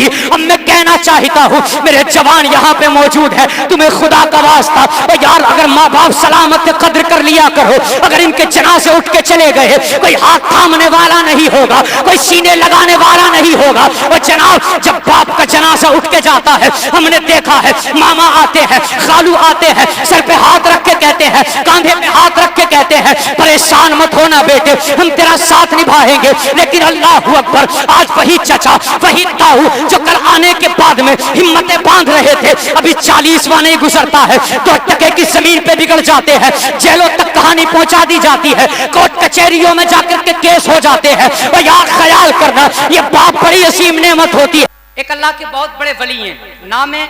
ہوتی. اب میں کہنا چاہتا ہوں میرے جوان یہاں پہ موجود ہے, تمہیں خدا کا واسطہ او یار اگر ماں باپ سلامت قدر کر لیا کرو. اگر ان کے جنازے اٹھ کے چلے گئے کوئی ہاتھ تھامنے والا نہیں ہوگا, کوئی سینے لگانے والا نہیں ہوگا. اور جناب جب باپ کا جنازہ اٹھ کے جاتا ہے, ہم نے دیکھا ہے ماما آتے ہیں, خالو آتے ہیں, سر پہ ہاتھ رکھ کے کہتے ہیں, کاندھے پہ ہاتھ رکھ کے کہتے ہیں پریشان مت ہونا بیٹے, ہم تیرا ساتھ نبھائیں گے. لیکن اللہ اکبر, آج وہی چچا وہی تاؤ جو کل آنے کے بعد میں ہمتیں باندھ رہے تھے, ابھی 40واں نہیں گزرتا ہے تو ٹکے کی زمین پہ بگڑ جاتے ہیں, جیلوں تک کہانی پہنچا دی جاتی ہے, کوٹ کچہریوں میں جا کر کے کیس ہو جاتے ہیں. اور یار خیال کرنا یہ باپ بڑی عظیم نعمت ہوتی ہے. ایک اللہ کے بہت بڑے ولی ہیں, نام ہے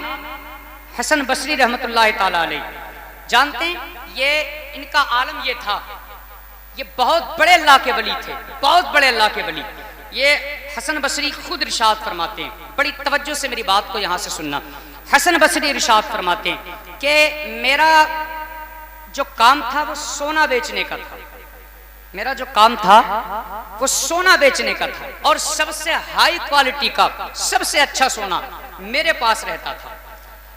حسن بصری رحمت اللہ تعالی علیہ. جانتے ہیں یہ ان کا عالم یہ تھا, یہ بہت بڑے اللہ کے ولی تھے, بہت بڑے اللہ کے ولی. یہ حسن بصری خود ارشاد فرماتے ہیں, بڑی توجہ سے میری بات کو یہاں سے سننا. حسن بصری ارشاد فرماتے ہیں کہ میرا جو کام تھا وہ سونا بیچنے کا تھا, میرا جو کام تھا وہ سونا بیچنے کا تھا, اور سب سے ہائی کوالٹی کا سب سے اچھا سونا میرے پاس رہتا تھا.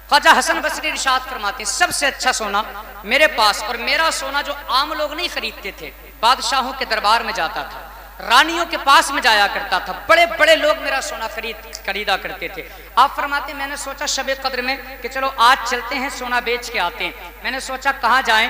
خواجہ حسن بصری ارشاد فرماتے ہیں سب سے اچھا سونا میرے پاس, اور میرا سونا جو عام لوگ نہیں خریدتے تھے, بادشاہوں کے دربار میں جاتا تھا, رانیوں کے پاس میں جایا کرتا تھا, بڑے بڑے لوگ میرا سونا خریدا کرتے تھے. آپ فرماتے ہیں میں نے سوچا شب قدر میں کہ چلو آج چلتے ہیں سونا بیچ کے آتے ہیں. میں نے سوچا کہاں جائیں,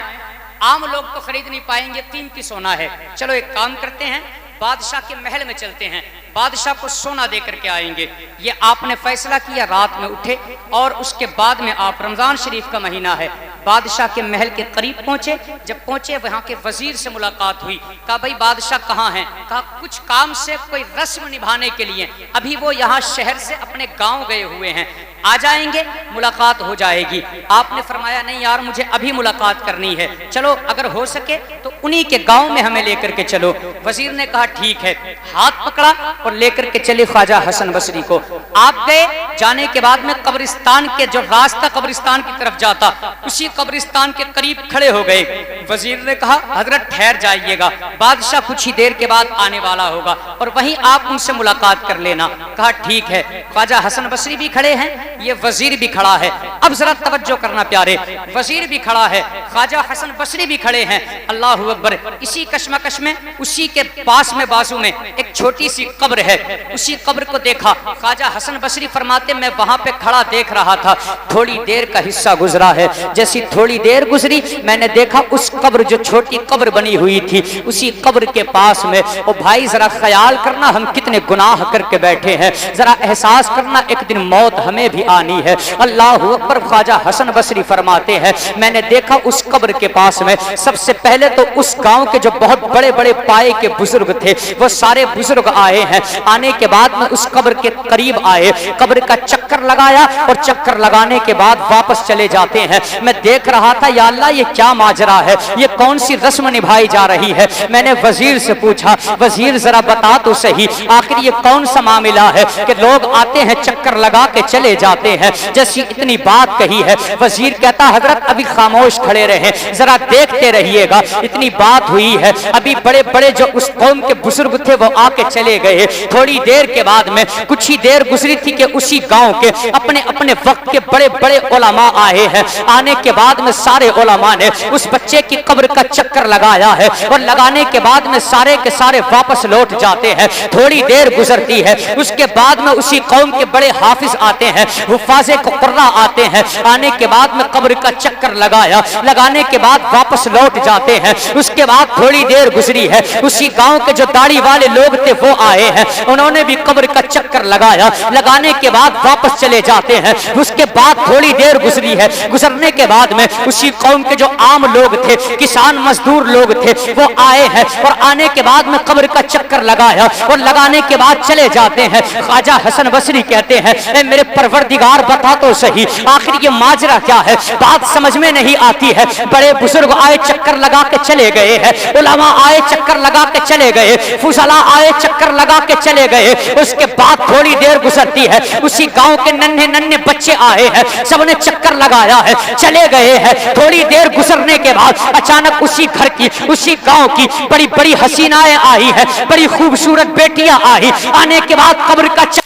عام لوگ تو خرید نہیں پائیں گے, قیمتی سونا ہے, چلو ایک کام کرتے ہیں بادشاہ کے محل میں چلتے ہیں, بادشاہ کو سونا دے کر کے آئیں گے. یہ آپ نے فیصلہ کیا, رات میں اٹھے اور اس کے بعد میں آپ, رمضان شریف کا مہینہ ہے, بادشاہ کے محل کے قریب پہنچے. جب پہنچے وہاں کے وزیر سے ملاقات ہوئی, کہا بھائی بادشاہ کہاں ہیں؟ کہا کچھ کام سے کوئی رسم نبھانے کے لیے, ابھی وہ یہاں شہر سے اپنے گاؤں گئے ہوئے ہیں, آ جائیں گے ملاقات ہو جائے گی. آپ نے فرمایا نہیں یار مجھے ابھی ملاقات کرنی ہے, چلو اگر ہو سکے تو انہی کے گاؤں میں ہمیں لے کر کے چلو. وزیر نے کہا ٹھیک ہے, ہاتھ پکڑا اور لے کر کے چلے خواجہ حسن بصری کو. آپ گئے, جانے کے بعد میں قبرستان کے جو راستہ قبرستان کی طرف جاتا, اسی قبرستان کے قریب کھڑے ہو گئے. وزیر نے کہا حضرت ٹھہر جائیے گا, بادشاہ کچھ ہی دیر کے بعد آنے والا ہوگا اور وہیں آپ ان سے ملاقات کر لینا. کہا ٹھیک ہے. خواجہ حسن بصری بھی کھڑے ہیں, یہ وزیر بھی کھڑا ہے. اب ذرا توجہ کرنا پیارے, وزیر بھی کھڑا ہے, خواجہ حسن بصری بھی کھڑے ہیں. اللہ اکبر. اسی کشمکش میں اسی کے پاس میں بازو میں ایک چھوٹی سی قبر ہے, اسی قبر کو دیکھا. خواجہ حسن بصری فرماتے میں وہاں پہ کھڑا دیکھ رہا تھا, تھوڑی دیر کا حصہ گزرا ہے, جیسی تھوڑی دیر گزری میں نے دیکھا اس قبر جو چھوٹی قبر بنی ہوئی تھی, اسی قبر کے پاس میں, او بھائی ذرا خیال کرنا ہم کتنے گناہ کر کے بیٹھے ہیں, ذرا احساس کرنا ایک دن موت ہمیں بھی آنی ہے. اللہ اکبر. خواجہ حسن بصری فرماتے ہیں میں نے دیکھا اس قبر کے پاس میں سب سے پہلے تو اس گاؤں کے جو بہت بڑے بڑے پائے کے بزرگ تھے وہ سارے بزرگ آئے ہیں. آنے کے بعد میں اس قبر کے قریب آئے, قبر کا چکر لگایا اور چکر لگانے کے بعد واپس چلے جاتے ہیں. میں دیکھ رہا تھا یا اللہ یہ کیا ماجرا ہے, یہ کون سی رسم نبھائی جا رہی ہے. میں نے وزیر سے پوچھا وزیر ذرا بتا تو صحیح آخر یہ کون سا معاملہ ہے کہ لوگ آتے ہیں چکر لگا کے چلے جاتے ہیں. جیسی اتنی بات کہی ہے, وزیر کہتا حضرت ابھی خاموش کھڑے رہیں, ذرا دیکھتے رہیے گا. اتنی بات ہوئی ہے, ابھی بڑے بڑے جو اس قوم کے بزرگ تھے وہ آ کے چلے گئے. تھوڑی دیر کے بعد میں کچھ ہی دیر گزری تھی کہ اسی گاؤں کے اپنے اپنے وقت کے بڑے بڑے علماء آئے ہیں. آنے کے بعد میں سارے علماء نے اس بچے کی قبر کا چکر لگایا ہے اور لگانے کے بعد میں سارے کے سارے واپس لوٹ جاتے ہیں. تھوڑی دیر گزرتی ہے, اس کے بعد میں اسی قوم کے بڑے حافظ آتے ہیں, حفاظ قراء آتے ہیں. آنے کے بعد میں قبر کا چکر لگایا, لگانے کے بعد واپس لوٹ جاتے ہیں. اس کے بعد تھوڑی دیر گزری ہے, اسی گاؤں کے جو داڑھی والے لوگ تھے وہ آئے ہیں, انہوں نے بھی قبر کا چکر لگایا, لگانے کے بعد واپس چلے جاتے ہیں. اس کے بعد تھوڑی دیر گزری ہے, گزرنے کے بعد میں اسی قوم کے جو عام لوگ تھے, کسان مزدور لوگ تھے, وہ آئے ہیں اور آنے کے بعد میں قبر کا چکر لگایا اور لگانے کے بعد چلے جاتے ہیں. خواجہ حسن بصری کہتے ہیں اے میرے پروردگار بتا تو صحیح آخر یہ ماجرا کیا ہے, بات سمجھ میں نہیں آتی ہے. بڑے بزرگ آئے چکر لگا کے چلے گئے ہیں, علماء آئے چکر لگا کے چلے گئے, فضلاء آئے چکر لگا کے چلے گئے. اس کے بعد تھوڑی دیر گزرتی ہے, اسی گاؤں کے ننھے ننھے بچے آئے ہیں, سب نے چکر لگایا ہے, چلے گئے ہیں. تھوڑی دیر گزرنے کے بعد اچانک اسی گھر کی اسی گاؤں کی بڑی بڑی حسینائیں آئی ہیں, بڑی خوبصورت بیٹیاں آئی. آنے کے بعد قبر کا چکر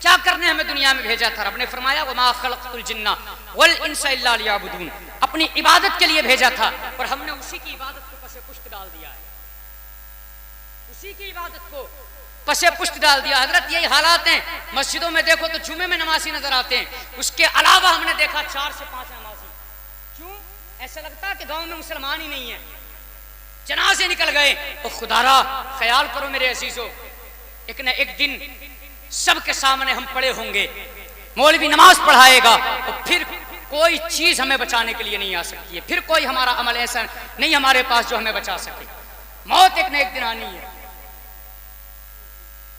کیا کرنے ہمیں دنیا میں بھیجا تھا؟ رب نے فرمایا وما خلقت الجن والانس الا لیعبدون، اپنی عبادت کے لیے بھیجا تھا، اور ہم نے اسی کی عبادت کو پس پشت ڈال دیا ہے، اسی کی عبادت کو پس پشت ڈال دیا۔ حضرت یہی حالات ہیں، مسجدوں میں دیکھو تو جمعے میں نمازی نظر آتے ہیں، اس کے علاوہ ہم نے دیکھا 4 سے 5 نمازی۔ کیوں؟ ایسا لگتا ہے کہ گاؤں میں مسلمان ہی نہیں ہے، جنازے نکل گئے۔ او خدا را خیال کرو میرے عزیزو، ایک نہ ایک دن سب کے سامنے ہم پڑے ہوں گے، مولوی نماز پڑھائے گا، تو پھر کوئی چیز ہمیں بچانے کے لیے نہیں آ سکتی ہے، پھر کوئی ہمارا عمل ایسا نہیں ہمارے پاس جو ہمیں بچا سکے۔ موت ایک نہ ایک دن آنی ہے،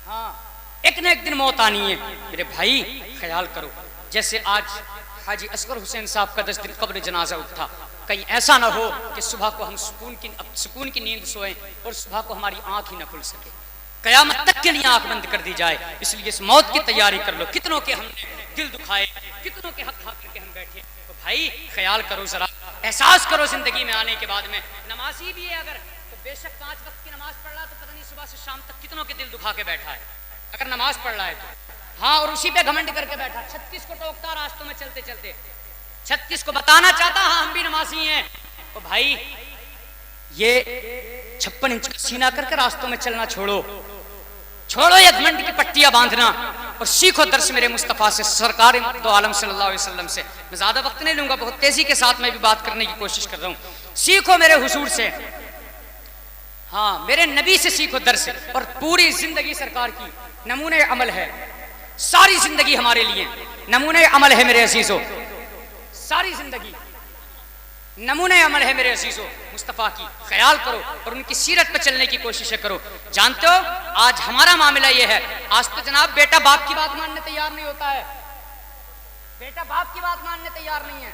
ہاں ایک نہ ایک دن موت آنی ہے۔ میرے بھائی خیال کرو، جیسے آج حاجی اصغر حسین صاحب کا 10 دن قبل جنازہ اٹھا، کہیں ایسا نہ ہو کہ صبح کو ہم سکون کی نیند سوئیں اور صبح کو ہماری آنکھ ہی نہ کھل سکے، قیامت تک کے لیے آنکھ بند کر دی جائے۔ اس لیے اس موت کی تیاری کر لو۔ کتنوں کے ہم نے دل دکھائے، کتنوں کے حق کھا کر کے ہم بیٹھے، تو بھائی خیال کرو، ذرا احساس کرو زندگی میں آنے کے بعد میں۔ نمازی بھی ہے اگر تو بے شک 5 وقت کی نماز پڑھ رہا تو پتہ نہیں صبح سے شام تک کتنوں کے دل دکھا کے بیٹھا ہے اگر نماز پڑھ رہا ہے تو، ہاں، اور اسی پہ گھمنڈ کر کے بیٹھا، 36 کو ٹوکتا راستوں میں چلتے چلتے، 36 کو بتانا چاہتا ہاں ہم بھی نمازی ہیں۔ تو بھائی یہ 56 انچ کا سینہ کر کے راستوں میں چلنا چھوڑو، چھوڑو یہ گھمنڈ کی پٹیاں باندھنا، اور سیکھو درس میرے مصطفیٰ سے، سرکار دو عالم صلی اللہ علیہ وسلم سے۔ میں زیادہ وقت نہیں لوں گا، بہت تیزی کے ساتھ میں بھی بات کرنے کی کوشش کر رہا ہوں۔ سیکھو میرے حضور سے، ہاں میرے نبی سے سیکھو درس، اور پوری زندگی سرکار کی نمونہ عمل ہے، ساری زندگی ہمارے لیے نمونہ عمل ہے میرے عزیزو، ساری زندگی نمونہ عمل ہے میرے عزیزو مصطفیٰ کی۔ خیال کرو اور ان کی سیرت پہ چلنے کی کوشش کرو۔ جانتے ہو آج ہمارا معاملہ یہ ہے، آج تو جناب بیٹا باپ کی بات ماننے تیار نہیں ہوتا ہے، بیٹا باپ کی بات ماننے تیار نہیں ہے،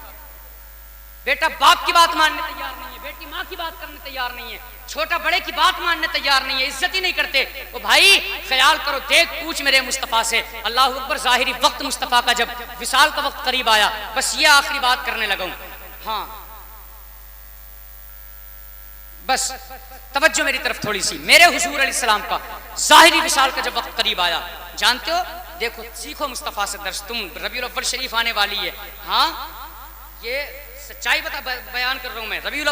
بیٹا باپ کی بات ماننے تیار نہیں ہے، بیٹی ماں کی بات کرنے تیار نہیں ہے، چھوٹا بڑے کی بات ماننے تیار نہیں ہے، عزت ہی نہیں کرتے۔ تو بھائی خیال کرو، دیکھ پوچھ میرے مصطفیٰ سے۔ اللہ اکبر، ظاہری وقت مصطفیٰ کا جب وصال کا وقت قریب آیا، بس یہ آخری بات کرنے لگا ہوں، ہاں بس توجہ میری طرف تھوڑی سی۔ میرے حضور علیہ السلام کا ظاہری وصال کا جب وقت قریب آیا، جانتے ہو، دیکھو سیکھو مصطفیٰ سے درس۔ تم ربیع الاول شریف آنے والی ہے، ہاں یہ سچائی بیان کر رہا ہوں میں، ربیع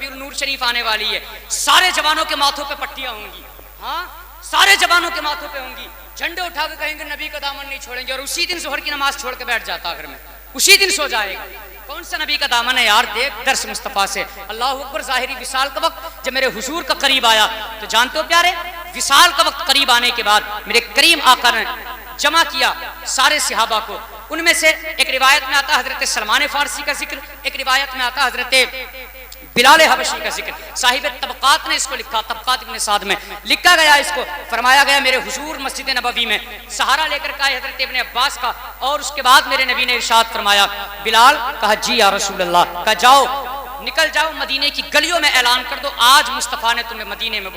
النور شریف آنے والی ہے، سارے جوانوں کے ماتھوں پہ پٹیاں ہوں گی، ہاں سارے جوانوں کے ماتھوں پہ ہوں گی، جھنڈے اٹھا کے کہیں گے نبی کا دامن نہیں چھوڑیں گے، اور اسی دن ظہر کی نماز چھوڑ کے بیٹھ جاتا گھر میں، اسی دن سو جائے گا۔ کون سا نبی کا دامن ہے یار؟ دیکھ درس مصطفیٰ سے۔ اللہ اکبر، ظاہری وصال کا وقت جب میرے حضور کا قریب آیا، تو جانتے ہو پیارے، وصال کا وقت قریب آنے کے بعد میرے کریم آقا نے جمع کیا سارے صحابہ کو۔ ان میں سے ایک روایت میں آتا حضرت سلمان فارسی کا ذکر، ایک روایت میں آتا حضرت بلال حبشی کا ذکر۔ صاحب طبقات نے اس کو لکھا، طبقات ابن سعد میں لکھا گیا، اس کو فرمایا گیا میرے حضور مسجد نبوی میں سہارا لے کر آئے حضرت ابن عباس کا، اور اس کے بعد میرے نبی نے ارشاد فرمایا، بلال، کہا جی یا رسول اللہ، کہا جاؤ نکل جاؤ مدینے کی گلیوں میں اعلان کر دو، آج مصطفیٰ نے تمہیں مدینے میں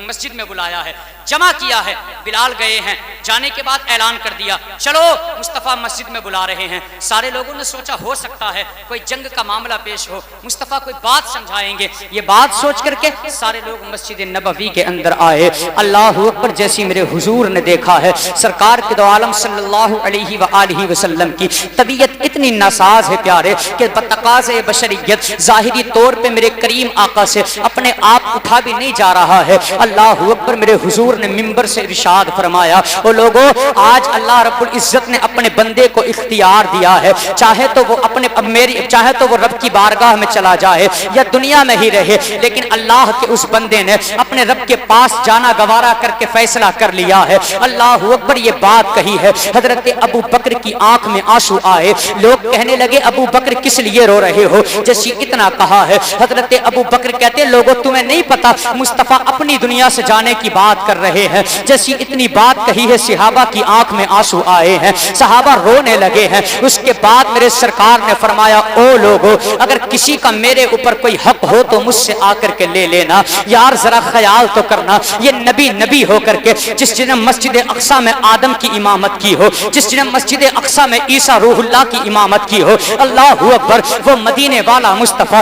مسجد میں بلایا ہے، جمع کیا ہے۔ بلال گئے ہیں، جانے کے بعد اعلان کر دیا، چلو مصطفیٰ مسجد میں بلا رہے ہیں۔ سارے لوگوں نے سوچا ہو سکتا ہے کوئی جنگ کا معاملہ پیش ہو، مصطفیٰ کوئی بات سمجھائیں گے، یہ بات سوچ کر کے سارے لوگ مسجد نبوی کے اندر آئے۔ اللہ اکبر، جیسی میرے حضور نے دیکھا ہے سرکار کے دو عالم صلی اللہ علیہ وآلہ وسلم کی طبیعت اتنی ناساز ہے پیارے کہ بتقاضے بشریت ظاہری طور پہ میرے کریم آقا سے اپنے آپ اٹھا بھی نہیں جا رہا ہے۔ اللہ اکبر، میرے حضور نے منبر سے ارشاد فرمایا، او لوگوں، آج اللہ رب العزت نے اپنے بندے کو اختیار دیا ہے، چاہے تو وہ چاہے تو وہ رب کی بارگاہ میں چلا جائے یا دنیا میں ہی رہے، لیکن اللہ کے اس بندے نے اپنے رب کے پاس جانا گوارا کر کے فیصلہ کر لیا ہے۔ اللہ اکبر، یہ بات کہی ہے، حضرت ابو بکر کی آنکھ میں آنسو آئے، لوگ کہنے لگے ابو بکر کس لیے رو رہے ہو؟ جیسی اتنا کہا ہے، حضرت ابو بکر کہتے لوگوں تمہیں نہیں پتا مصطفیٰ اپنی دنیا سے جانے کی بات کر رہے ہیں۔ جیسی اتنی بات کہی ہے، صحابہ کی آنکھ میں آنسو آئے ہیں، صحابہ رونے لگے ہیں۔ اس کے بعد میرے سرکار نے فرمایا، او لوگوں، اگر کسی کا میرے اوپر کوئی حق ہو تو مجھ سے آ کر کے لے لینا۔ یار ذرا خیال تو کرنا، یہ نبی ہو کر کے جس نے مسجد اقصی میں آدم کی امامت کی ہو، جس نے مسجد اقصی میں عیسیٰ روح اللہ کی امامت کی ہو، اللہ اکبر، وہ مدینے والا مصطفیٰ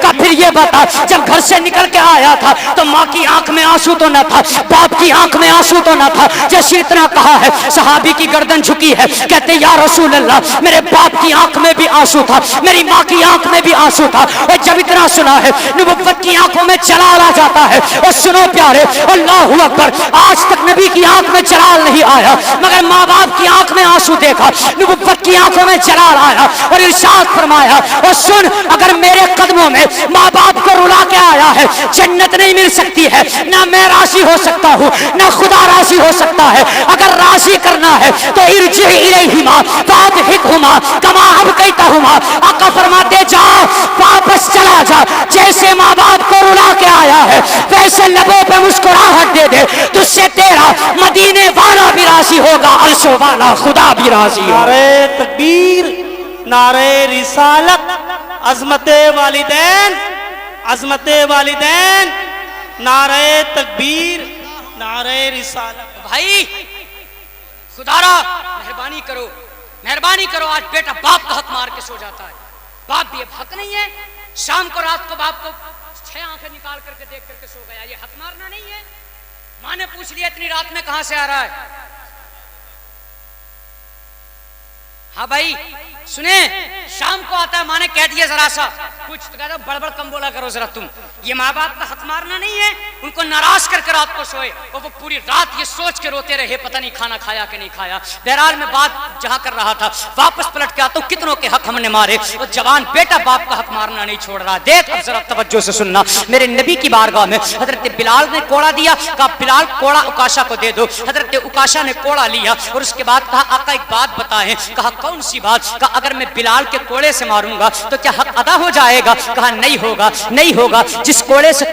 کہا پھر یہ بتا جب گھر سے نکل کے آیا تھا تو ماں کی آنکھ میں آنسو تو نہ تھا، باپ کی آنکھ میں آنسو تو نہ تھا؟ جیسے اتنا کہا ہے صحابی کی گردن جھکی ہے، کہتے یا رسول اللہ میرے باپ کی آنکھ میں بھی آنسو تھا، میری ماں کی آنکھ میں بھی آنسو تھا۔ اور جب اتنا سنا ہے نبوت کی آنکھوں میں جلال آ جاتا ہے۔ اور سنو پیارے، اللہ اکبر، آج تک نبی کی آنکھ میں جلال نہیں آیا مگر ماں باپ کی آنکھ میں آنسو دیکھا، نبوت کی آنکھوں میں جلال آیا اور ارشاد فرمایا اور سن اگر میرے قدموں میں ماں باپ کو رلا کے آیا ہے جنت نہیں مل سکتی ہے، نہ میں راضی ہو سکتا ہوں نہ خدا راضی ہو سکتا ہے۔ اگر راضی کرنا ہے تو ارجع الیہما فاضحکہما کما ابکیتہما، آقا فرماتے جاؤ واپس چلا جا، جیسے ماں باپ کو رلا کے آیا ہے ویسے لبوں پہ مسکراہٹ دے دے، تجھ سے تیرا مدینے والا بھی راضی ہوگا، عرش والا خدا بھی راضی ہوگا۔ نعرہ تکبیر، نعرہ رسالت، عظمت والدین، عظمت والدین، نعرہ تکبیر، نعرہ رسالت۔ بھائی خدا را مہربانی کرو، مہربانی کرو، آج بیٹا باپ کا حق مار کے سو جاتا ہے، باپ بھی اب حق نہیں ہے، شام کو رات کو باپ کو 6 آنکھیں نکال کر کے دیکھ کر کے سو گیا، یہ حق مارنا نہیں ہے؟ ماں نے پوچھ لیا اتنی رات میں کہاں سے آ رہا ہے؟ ہاں بھائی سنیں، شام کو آتا ہے، ماں نے کہہ دیا ذرا سا کچھ تو کہتا بڑبڑ کم بولا کرو ذرا تم، یہ ماں باپ کا حق مارنا نہیں ہے؟ ان کو ناراض کر کے رات کو سوئے اور وہ پوری رات یہ سوچ کے روتے رہے پتہ نہیں کھانا کھایا کہ نہیں کھایا۔ بہرحال میں بات جہاں کر رہا تھا واپس پلٹ کے آتا ہوں، کتنوں کے حق ہم نے مارے اور جوان بیٹا باپ کا حق مارنا نہیں چھوڑ رہا۔ دیکھ اب ذرا توجہ سے سننا، میرے نبی کی بارگاہ میں حضرت بلال نے کوڑا دیا، کہا بلال کوڑا اکاشا کو دے دو۔ حضرت اکاشا نے کوڑا لیا اور اس کے بعد کہا آقا ایک بات بتائیں، کہا کون سی بات؟ کہا اگر میں بلال کے کوڑے سے ماروں گا تو کیا حق ادا ہو جائے گا؟ کہا نہیں ہوگا، نہیں ہوگا، جس کوڑے سے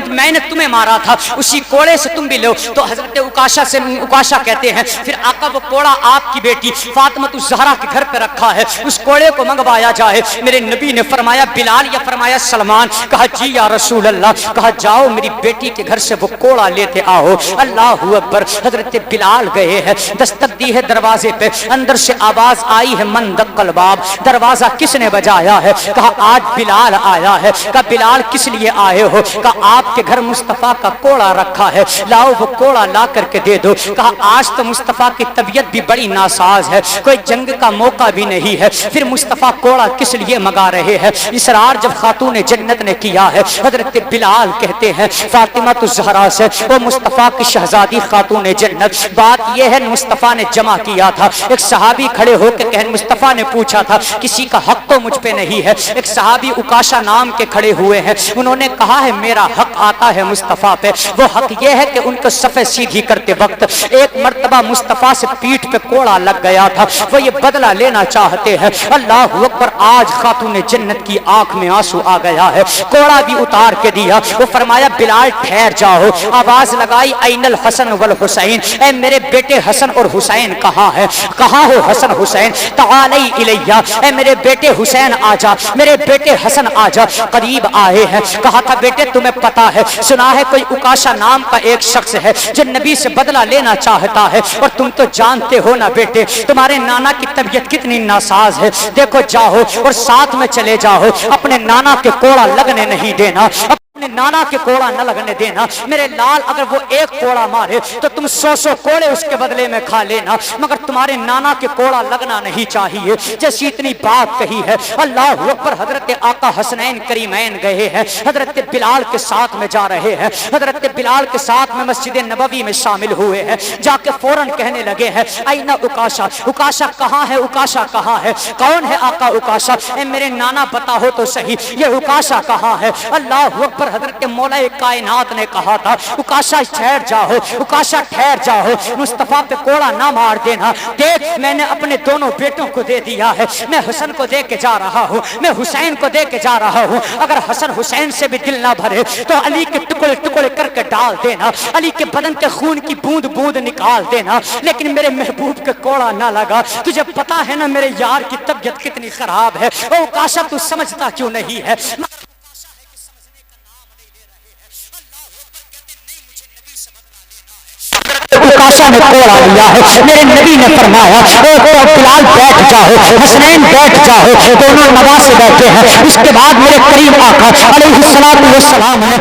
میں نے تمہیں مارا تھا اسی کوڑے سے تم بھی لو۔ تو حضرت اکاشا کہتے ہیں پھر آقا وہ کوڑا آپ کی بیٹی فاطمہ الزہرا کے گھر پہ رکھا ہے، اس کوڑے کو منگوایا جائے۔ میرے نبی نے فرمایا بلال یا فرمایا سلمان؟ کہا جی یا رسول اللہ۔ کہا جاؤ میری بیٹی کے گھر سے وہ کوڑا لیتے آؤ۔ اللہ اکبر، حضرت بلال گئے ہیں، دستک دی ہے دروازے پہ، اندر سے آواز آئی ہے من دق الباب، دروازہ کس نے بجایا ہے؟ کہا آج بلال آیا ہے۔ کہا بلال کس لیے آئے ہو؟ کہا آپ کے گھر مصطفیٰ کا کوڑا رکھا ہے، لاؤ وہ کوڑا لا کر کے دے دو۔ کہا آج تو مصطفیٰ کی طبیعت بھی بڑی ناساز ہے، کوئی جنگ کا موقع بھی نہیں ہے، پھر مصطفیٰ کوڑا کس لیے منگا رہے ہیں؟ اصرار جب خاتون جنت نے کیا ہے، حضرت بلال کہتے ہیں فاطمہ الزہرا سے، وہ مصطفیٰ کی شہزادی خاتون جنت، بات یہ ہے مصطفیٰ نے جمع کیا تھا۔ ایک صحابی کھڑے ہو کے کہنے مصطفیٰ نے پوچھا تھا کسی کا حق تو مجھ پہ نہیں ہے۔ ایک صحابی اکاشا نام کے کھڑے ہوئے ہیں، انہوں نے کہا ہے میرا حق آتا ہے مصطفیٰ پہ، وہ حق یہ ہے کہ ان کو صفحہ سیدھی کرتے وقت ایک مرتبہ مصطفیٰ سے پیٹھ پہ کوڑا لگ گیا تھا، وہ یہ بدلہ لینا چاہتے ہیں۔ اللہ اکبر، آج خاتون جنت کی آنکھ میں آنسو آ گیا ہے، کوڑا بھی اتار کے دیا۔ وہ فرمایا بلال ٹھہر جاؤ، آواز لگائی این الحسن والحسین، اے میرے بیٹے حسن اور حسین کہاں ہے؟ کہاں ہو حسن حسین؟ تعالی الیہ، اے میرے بیٹے حسین آجا، میرے بیٹے حسن آجا۔ قریب آئے ہیں، کہا تھا بیٹے تمہیں پتا ہے، سنا ہے کوئی اکاشا نام کا ایک شخص ہے جو نبی سے بدلہ لینا چاہتا ہے، اور تم تو جانتے ہو نا بیٹے تمہارے نانا کی طبیعت کتنی ناساز ہے، دیکھو جاؤ اور ساتھ میں چلے جاؤ، اپنے نانا کے کوڑا لگنے نہیں دینا، اپنے نانا کے کوڑا نہ لگنے دینا۔ میرے لال اگر وہ ایک کوڑا مارے تو تم 100 کوڑے اس کے بدلے میں کھا لینا، مگر تمہارے نانا کے کوڑا لگنا نہیں چاہیے۔ جیسی اتنی بات کہی ہے، اللہ اکبر، حضرت آقا حسنین کریمین گئے ہیں، حضرت بلال کے ساتھ میں جا رہے ہیں، حضرت بلال کے ساتھ میں مسجد نبوی میں شامل ہوئے ہیں، جا کے فوراً کہنے لگے ہیں اینا اکاشا، اکاشا کہاں ہے؟ اکاشا کہاں ہے؟ کون ہے آقا اکاشا؟ اے میرے نانا بتاؤ تو صحیح، یہ اکاشا کہاں ہے؟ اللہ اکبر، حضرت مولا کائنات نے کہا تھا اکاشا ٹھہر جاؤ، اکاشا ٹھہر جاؤ، مصطفیٰ پہ کوڑا نہ مار دینا، دیکھ میں نے اپنے دونوں بیٹوں کو دے دیا ہے، میں حسن کو دے کے جا رہا ہوں، میں حسین کو دے کے جا رہا ہوں، اگر حسن حسین سے بھی دل نہ بھرے تو علی کے ٹکڑے ٹکڑے کر کے ڈال دینا، علی کے بدن کے خون کی بوند بوند نکال دینا، لیکن میرے محبوب کے کوڑا نہ لگا۔ تجھے پتا ہے نا میرے یار کی طبیعت کتنی خراب ہے، او اکاشا تو سمجھتا کیوں نہیں ہے؟ اکاشا نے کوڑا لیا ہے، میرے نبی نے فرمایا اے بلال بیٹھ جاؤ، حسنین بیٹھ جاؤ، دونوں نواسے بیٹھے ہیں، ہیں. اس کے بعد میرے کریم آقا علیہ الصلوۃ والسلام نے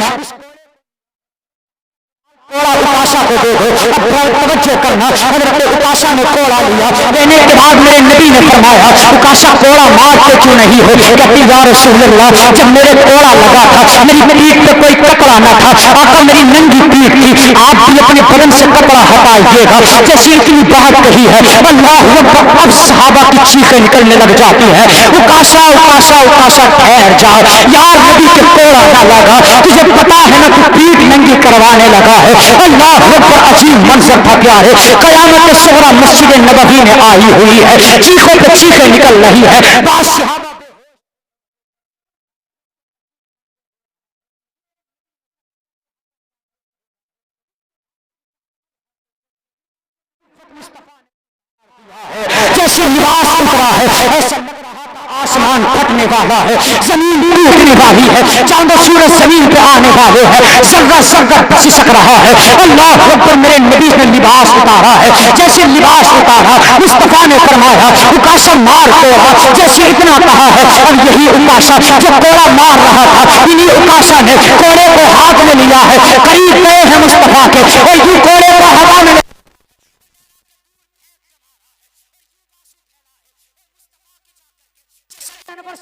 کوڑا اکاشا کو دے دو. اب توجہ کرنا, حضرت اکاشا نے کوڑا لیا, لینے کے بعد میرے نبی نے فرمایا اکاشا کوڑا مارتے کیوں نہیں ہو؟ کہتی یا رسول اللہ, جب میرے کوڑا لگا تھا میری پیٹھ پہ کوئی کپڑا نہ تھا, آقا میری ننگی پیٹھ تھی, آپ بھی اپنے بدن سے کپڑا ہٹائیے گا. جیسی اتنی بات کہی ہے, اللہ اکبر, اب صحابہ کی چیخیں نکلنے لگ جاتی ہیں. اکاشا اکاشا اکاشا ٹھہر جا, یار نبی کے کوڑا نہ لگا, تجھے پتا ہے نا تو پیٹھ ننگی کروانے لگا ہے. اللہ اکبر, عجیب منظر تھا پیارے. قیامت صغریٰ مسجد نبوی میں آئی ہوئی ہے, چیخوں پہ چیخیں نکل رہی ہے. بعض صحابہ جیسے لباس اترا ہے ایسا لگ رہا تھا آسمان پھٹنے والا ہے, زمین ٹوٹنے والی ہے, چاند و سورج زمین پہ آنے والے ہیں, ذرہ ذرہ بسک رہا ہے. اللہ اکبر, میرے نبی نے لباس اتارا ہے. جیسے لباس اتارا مصطفیٰ نے فرمایا اکاشا مار کوڑا. جیسے اتنا کہا ہے, اور یہی اکاشا جو کوڑا مار رہا تھا, انہی اکاشا نے کوڑے کو ہاتھ میں لیا ہے, قریب گئے ہیں مصطفیٰ کے, اور یوں کوڑے کو ہوا میں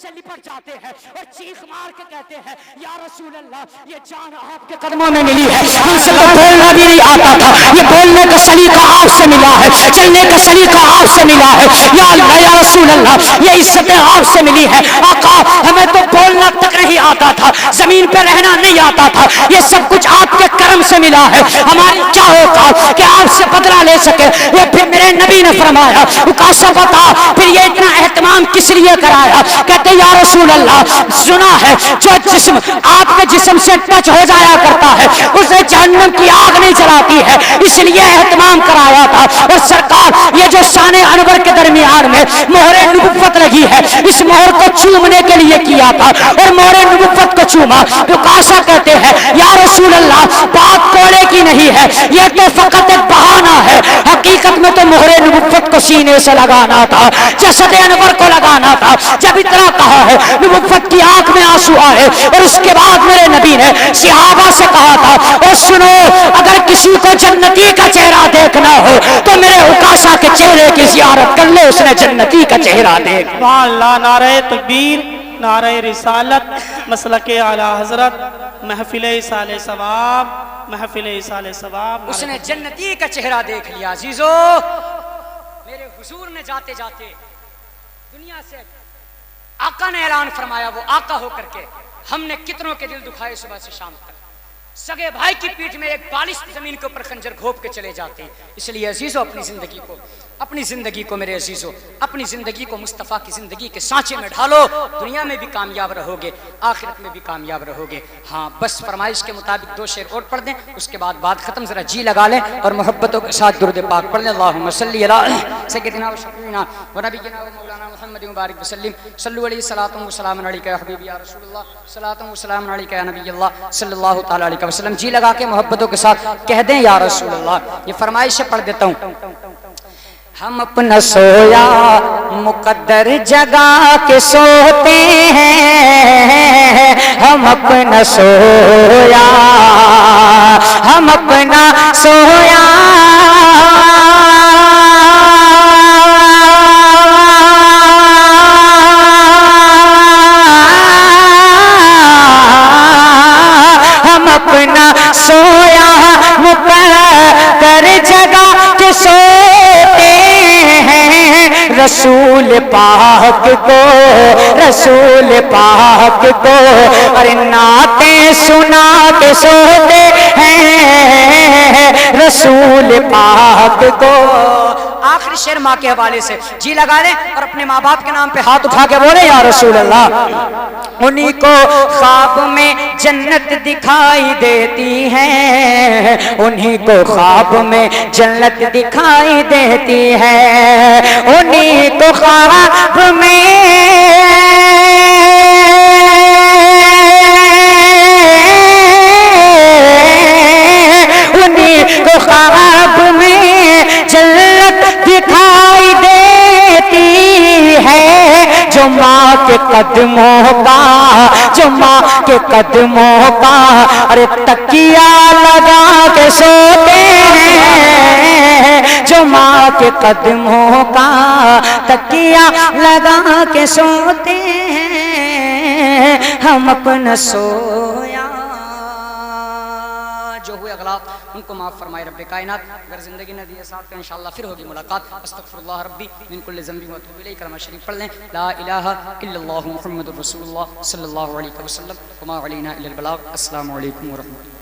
سے لپٹ جاتے ہیں اور چیخ مار کے کہتے ہیں یا رسول اللہ, یہ جان آپ کے قدموں میں ملی ہے. ہم سے تو بولنا بھی نہیں آتا تھا, یہ بولنے کا سلیقہ آپ سے ملا ہے, چلنے کا سلیقہ آپ سے ملا ہے. یا اللہ, یا رسول اللہ, یہ عزتیں آپ سے ملی ہے. آقا ہمیں تو بولنا تک نہیں آتا تھا, زمین پہ رہنا نہیں آتا تھا, یہ سب کچھ آپ کے کرم سے ملا ہے. ہماری کیا اوقات کہ آپ سے بدلہ لے سکے. یہ پھر میرے نبی نے فرمایا اکاشا بتا پھر یہ اتنا اہتمام کس لیے کرایا؟ کہتے یا رسول اللہ, سنا ہے جو جسم آپ کے جسم سے ٹچ ہو جایا کرتا ہے اسے جہنم کی آگ نہیں جلاتی ہے, اس لیے اہتمام کرایا تھا. اور سرکار یہ جو شان انور کے درمیان میں مہر نبوت لگی ہے, اس مہر کو چومنے کے لیے کیا تھا اور مہر نبوت کو چوما. اکاشا کہتے ہیں یا رسول اللہ, بات کوڑے کی نہیں ہے, یہ تو فقط ایک بہانہ ہے, حقیقت میں تو مہر نبوت کو سینے سے لگانا تھا, جسد انور کو لگانا تھا. جب اتنا کہا ہے نبوت کی آنکھ میں آنسو آئے, اور اس کے بعد میرے نبی نے صحابہ سے کہا تھا اور سنو, اگر کسی کو جنتی کا چہرہ دیکھنا ہو تو میرے اکاشا کے چہرے کی زیارت کر لے, اس نے جنتی کا چہرہ دیکھ. اللہ, نعرہ تکبیر, نعرہ رسالت, مسلک اعلی حضرت, محفل ایصال ثواب, محفل ایصال ثواب. اس نے جنتی کا چہرہ دیکھ لیا. عزیزو, میرے حضور نے جاتے جاتے دنیا سے آقا نے اعلان فرمایا, وہ آقا ہو کر کے ہم نے کتنوں کے دل دکھائے صبح سے شام تک. سگے بھائی کی پیٹھ میں ایک بالش زمین کے اوپر خنجر گھوپ کے چلے جاتے ہیں. اس لیے عزیزو, اپنی زندگی کو میرے عزیزو, اپنی زندگی کو مصطفیٰ کی زندگی کے سانچے میں ڈھالو, دنیا میں بھی کامیاب رہو گے, آخرت میں بھی کامیاب رہو گے. ہاں بس فرمائش کے مطابق 2 شعر اور پڑھ دیں, اس کے بعد بات ختم. ذرا جی لگا لیں اور محبتوں کے ساتھ درود پاک پڑھ لیں. اللہم صلی علی سیدنا و شفیعنا و نبینا و مولانا محمد مبارک وسلم. صلو علیہ الصلوۃ والسلام علیک یا حبیبی یا رسول اللہ, صلوۃ والسلام علیک یا نبی اللہ صلی اللہ تعالی علیہ وسلم. جی لگا کے محبتوں کے ساتھ کہہ دیں یا رسول اللہ. یہ فرمائش پڑھ دیتا ہوں. ہم اپنا سویا مقدر جگا کے سوتے ہیں, ہم اپنا سویا, ہم اپنا سویا ہم اپنا سویا مقدر جگا کے سوتے ہیں, رسول پاک کو, رسول پاک کو اور نعتیں سنا کے سوتے ہیں, رسول پاک کو. آخری شعر ماں کے حوالے سے جی لگا لیں اور اپنے ماں باپ کے نام پہ ہاتھ اٹھا کے بولے یا رسول اللہ. انہی کو خواب میں جنت دکھائی دیتی ہے, انہی کو خواب میں جنت دکھائی دیتی ہے, انہی کو خواب میں انہی کو خواب میں جنت دکھائی دیتی ہے, جو ماں کے قدر قدموں کا، جو ماں کے قدموں کا ارے تکیہ لگا کے سوتے ہیں، جو ماں کے قدموں کا تکیہ لگا کے سوتے ہیں، ہم اپنا سویا جو ہوئے اغلاط ان کو معاف فرمائے رب کائنات. اگر زندگی نہ دیے ساتھ کا انشاءاللہ پھر ہوگی ملاقات. استغفر اللہ ربی من کل ذنب و اتوب الیہ. کلمہ شریف پڑھ لیں، لا الہ الا اللہ محمد رسول اللہ صلی اللہ علیہ وسلم. وما علینا الا البلاغ. السلام علیکم ورحمۃ اللہ.